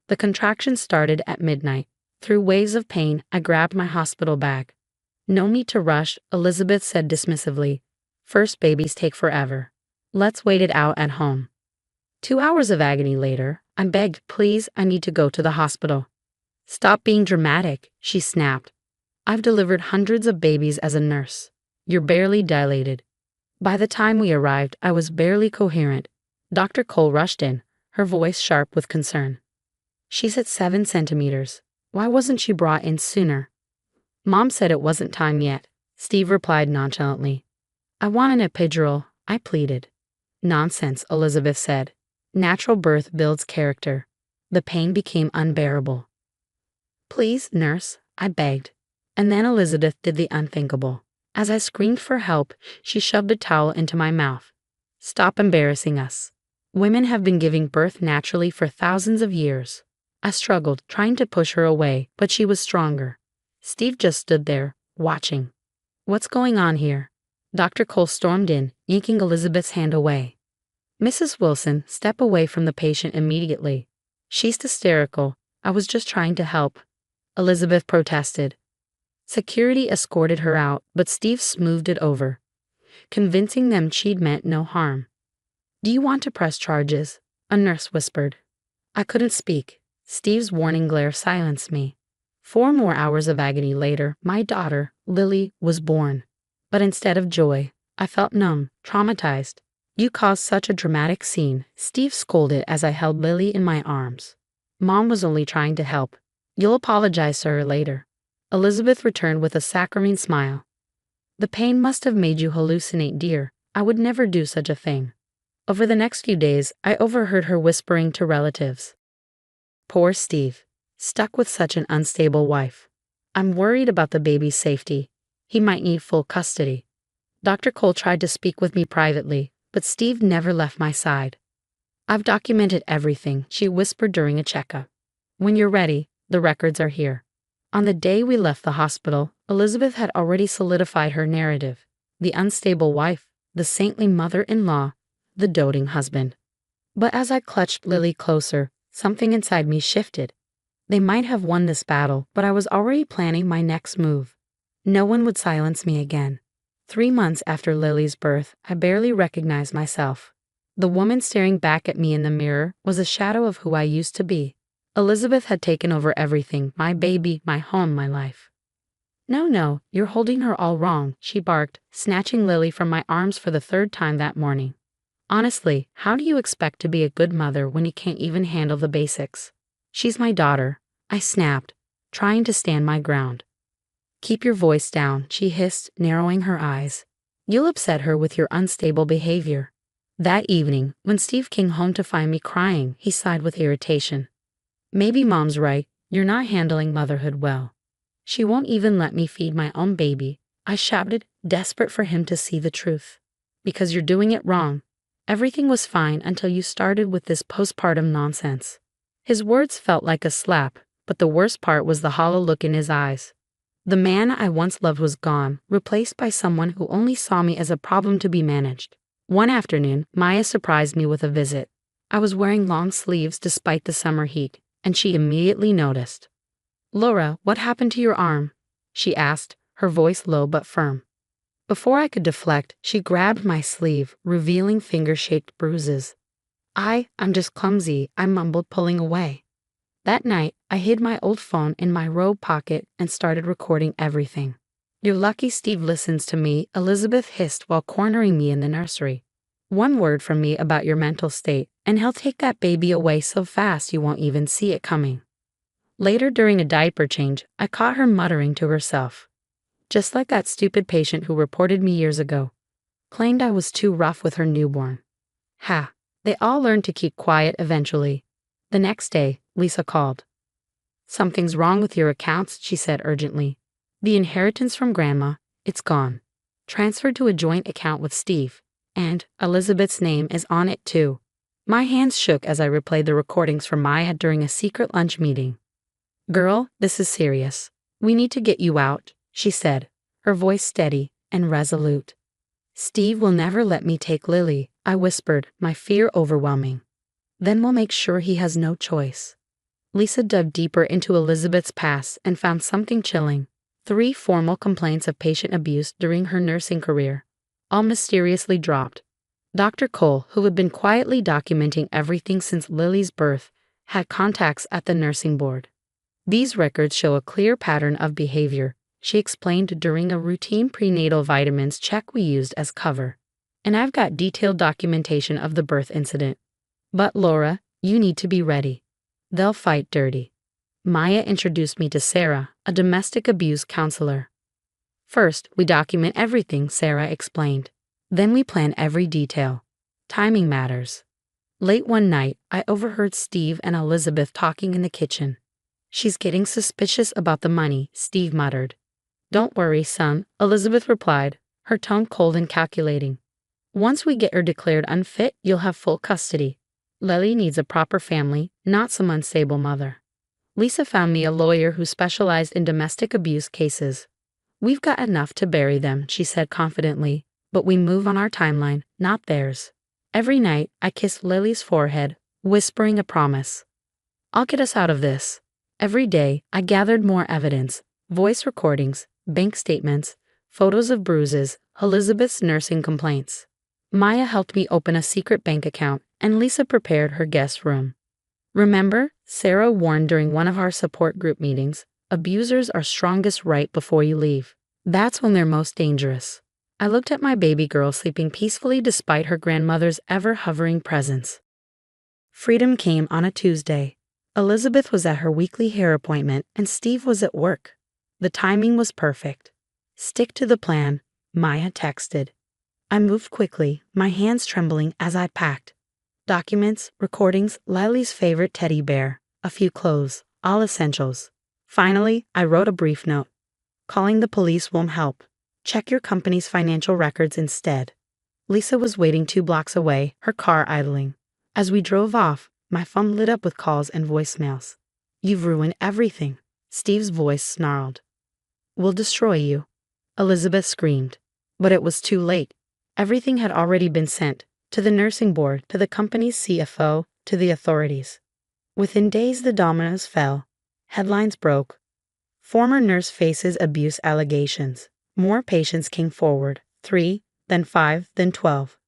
The contractions started at midnight. Through waves of pain, I grabbed my hospital bag. No need to rush, Elizabeth said dismissively. First babies take forever. Let's wait it out at home. 2 hours of agony later, I begged, please, I need to go to the hospital. Stop being dramatic, she snapped. I've delivered hundreds of babies as a nurse. You're barely dilated. By the time we arrived, I was barely coherent. Dr. Cole rushed in, her voice sharp with concern. She's at 7 centimeters. Why wasn't she brought in sooner? Mom said it wasn't time yet, Steve replied nonchalantly. I want an epidural, I pleaded. Nonsense, Elizabeth said. Natural birth builds character. The pain became unbearable. Please, nurse, I begged. And then Elizabeth did the unthinkable. As I screamed for help, she shoved a towel into my mouth. Stop embarrassing us. Women have been giving birth naturally for thousands of years. I struggled, trying to push her away, but she was stronger. Steve just stood there, watching. What's going on here? Dr. Cole stormed in, yanking Elizabeth's hand away. Mrs. Wilson, step away from the patient immediately. She's hysterical. I was just trying to help. Elizabeth protested. Security escorted her out, but Steve smoothed it over, convincing them she'd meant no harm. Do you want to press charges? A nurse whispered. I couldn't speak. Steve's warning glare silenced me. 4 more hours of agony later, my daughter, Lily, was born. But instead of joy, I felt numb, traumatized. You caused such a dramatic scene, Steve scolded as I held Lily in my arms. Mom was only trying to help. You'll apologize to her later. Elizabeth returned with a saccharine smile. The pain must have made you hallucinate, dear. I would never do such a thing. Over the next few days, I overheard her whispering to relatives. Poor Steve, stuck with such an unstable wife. I'm worried about the baby's safety. He might need full custody. Dr. Cole tried to speak with me privately, but Steve never left my side. I've documented everything, she whispered during a checkup. When you're ready, the records are here. On the day we left the hospital, Elizabeth had already solidified her narrative. The unstable wife, the saintly mother-in-law, the doting husband. But as I clutched Lily closer, something inside me shifted. They might have won this battle, but I was already planning my next move. No one would silence me again. 3 months after Lily's birth, I barely recognized myself. The woman staring back at me in the mirror was a shadow of who I used to be. Elizabeth had taken over everything, my baby, my home, my life. No, no, you're holding her all wrong, she barked, snatching Lily from my arms for the third time that morning. Honestly, how do you expect to be a good mother when you can't even handle the basics? She's my daughter, I snapped, trying to stand my ground. Keep your voice down, she hissed, narrowing her eyes. You'll upset her with your unstable behavior. That evening, when Steve came home to find me crying, he sighed with irritation. Maybe Mom's right, you're not handling motherhood well. She won't even let me feed my own baby, I shouted, desperate for him to see the truth. Because you're doing it wrong. Everything was fine until you started with this postpartum nonsense. His words felt like a slap, but the worst part was the hollow look in his eyes. The man I once loved was gone, replaced by someone who only saw me as a problem to be managed. One afternoon, Maya surprised me with a visit. I was wearing long sleeves despite the summer heat, and she immediately noticed. Laura, what happened to your arm? She asked, her voice low but firm. Before I could deflect, she grabbed my sleeve, revealing finger-shaped bruises. I'm just clumsy, I mumbled, pulling away. That night, I hid my old phone in my robe pocket and started recording everything. You're lucky Steve listens to me, Elizabeth hissed while cornering me in the nursery. One word from me about your mental state, and he'll take that baby away so fast you won't even see it coming. Later during a diaper change, I caught her muttering to herself. Just like that stupid patient who reported me years ago. Claimed I was too rough with her newborn. Ha, they all learned to keep quiet eventually. The next day, Lisa called. Something's wrong with your accounts, she said urgently. The inheritance from Grandma, it's gone. Transferred to a joint account with Steve. And Elizabeth's name is on it too. My hands shook as I replayed the recordings from Maya during a secret lunch meeting. Girl, this is serious. We need to get you out, she said, her voice steady and resolute. Steve will never let me take Lily, I whispered, my fear overwhelming. Then we'll make sure he has no choice. Lisa dug deeper into Elizabeth's past and found something chilling. 3 formal complaints of patient abuse during her nursing career, all mysteriously dropped. Dr. Cole, who had been quietly documenting everything since Lily's birth, had contacts at the nursing board. These records show a clear pattern of behavior, she explained during a routine prenatal vitamins check we used as cover. And I've got detailed documentation of the birth incident. But Laura, you need to be ready. They'll fight dirty. Maya introduced me to Sarah, a domestic abuse counselor. First, we document everything, Sarah explained. Then we plan every detail. Timing matters. Late one night, I overheard Steve and Elizabeth talking in the kitchen. She's getting suspicious about the money, Steve muttered. Don't worry, son, Elizabeth replied, her tone cold and calculating. Once we get her declared unfit, you'll have full custody. Lily needs a proper family, not some unstable mother. Lisa found me a lawyer who specialized in domestic abuse cases. We've got enough to bury them, she said confidently, but we move on our timeline, not theirs. Every night, I kissed Lily's forehead, whispering a promise. I'll get us out of this. Every day, I gathered more evidence, voice recordings, bank statements, photos of bruises, Elizabeth's nursing complaints. Maya helped me open a secret bank account, and Lisa prepared her guest room. Remember, Sarah warned during one of our support group meetings, abusers are strongest right before you leave. That's when they're most dangerous. I looked at my baby girl sleeping peacefully despite her grandmother's ever-hovering presence. Freedom came on a Tuesday. Elizabeth was at her weekly hair appointment and Steve was at work. The timing was perfect. Stick to the plan, Maya texted. I moved quickly, my hands trembling as I packed. Documents, recordings, Lily's favorite teddy bear, a few clothes, all essentials. Finally, I wrote a brief note. Calling the police won't help. Check your company's financial records instead. Lisa was waiting 2 blocks away, her car idling. As we drove off, my phone lit up with calls and voicemails. You've ruined everything, Steve's voice snarled. We'll destroy you, Elizabeth screamed. But it was too late. Everything had already been sent, to the nursing board, to the company's CFO, to the authorities. Within days the dominoes fell. Headlines broke. Former nurse faces abuse allegations. More patients came forward. 3, then 5, then 12.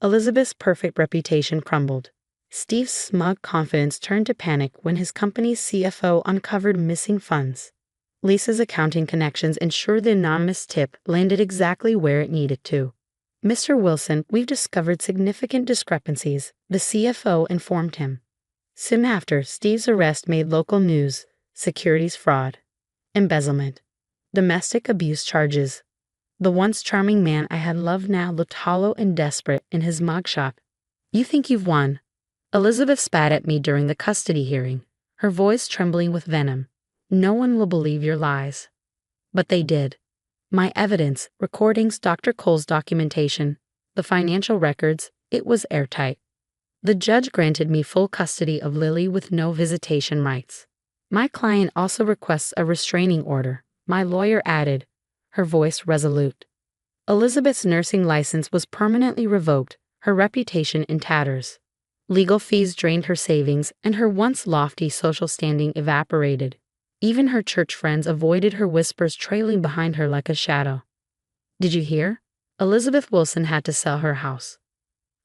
Elizabeth's perfect reputation crumbled. Steve's smug confidence turned to panic when his company's CFO uncovered missing funds. Lisa's accounting connections ensured the anonymous tip landed exactly where it needed to. "Mr. Wilson, we've discovered significant discrepancies," the CFO informed him. Soon after, Steve's arrest made local news: securities fraud, embezzlement, domestic abuse charges. The once charming man I had loved now looked hollow and desperate in his mugshot. "You think you've won?" Elizabeth spat at me during the custody hearing, her voice trembling with venom. "No one will believe your lies." But they did. My evidence, recordings, Dr. Cole's documentation, the financial records, it was airtight. The judge granted me full custody of Lily with no visitation rights. "My client also requests a restraining order," my lawyer added, her voice resolute. Elizabeth's nursing license was permanently revoked, her reputation in tatters. Legal fees drained her savings, and her once lofty social standing evaporated. Even her church friends avoided her whispers, trailing behind her like a shadow. "Did you hear? Elizabeth Wilson had to sell her house."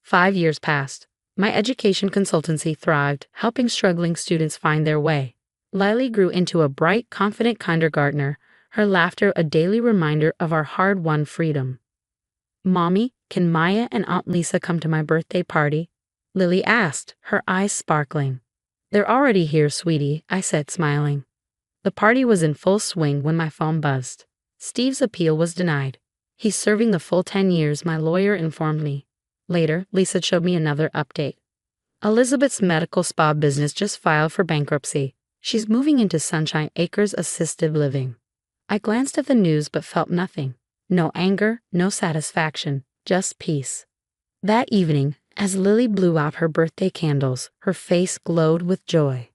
5 years passed. My education consultancy thrived, helping struggling students find their way. Lily grew into a bright, confident kindergartner, her laughter a daily reminder of our hard-won freedom. "Mommy, can Maya and Aunt Lisa come to my birthday party?" Lily asked, her eyes sparkling. "They're already here, sweetie," I said, smiling. The party was in full swing when my phone buzzed. Steve's appeal was denied. "He's serving the full 10 years, my lawyer informed me. Later, Lisa showed me another update. Elizabeth's medical spa business just filed for bankruptcy. She's moving into Sunshine Acres Assisted Living. I glanced at the news but felt nothing. No anger, no satisfaction, just peace. That evening, as Lily blew out her birthday candles, her face glowed with joy.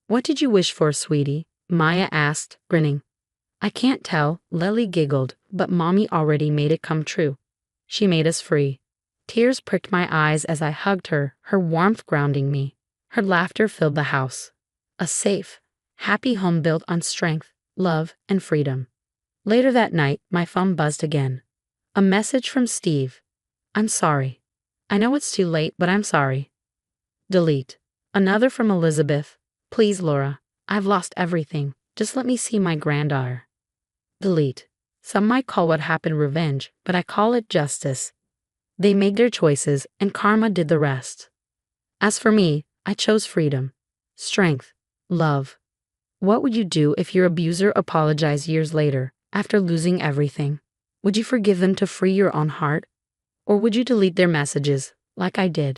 "What did you wish for, sweetie?" Maya asked, grinning. "I can't tell," Lily giggled, "but Mommy already made it come true. She made us free." Tears pricked my eyes as I hugged her, her warmth grounding me. Her laughter filled the house. A safe, happy home built on strength, love, and freedom. Later that night, my phone buzzed again. A message from Steve. "I'm sorry. I know it's too late, but I'm sorry." Delete. Another from Elizabeth. "Please, Laura. I've lost everything. Just let me see my granddaughter." Delete. Some might call what happened revenge, but I call it justice. They made their choices, and karma did the rest. As for me, I chose freedom, strength, love. What would you do if your abuser apologized years later, after losing everything? Would you forgive them to free your own heart? Or would you delete their messages, like I did?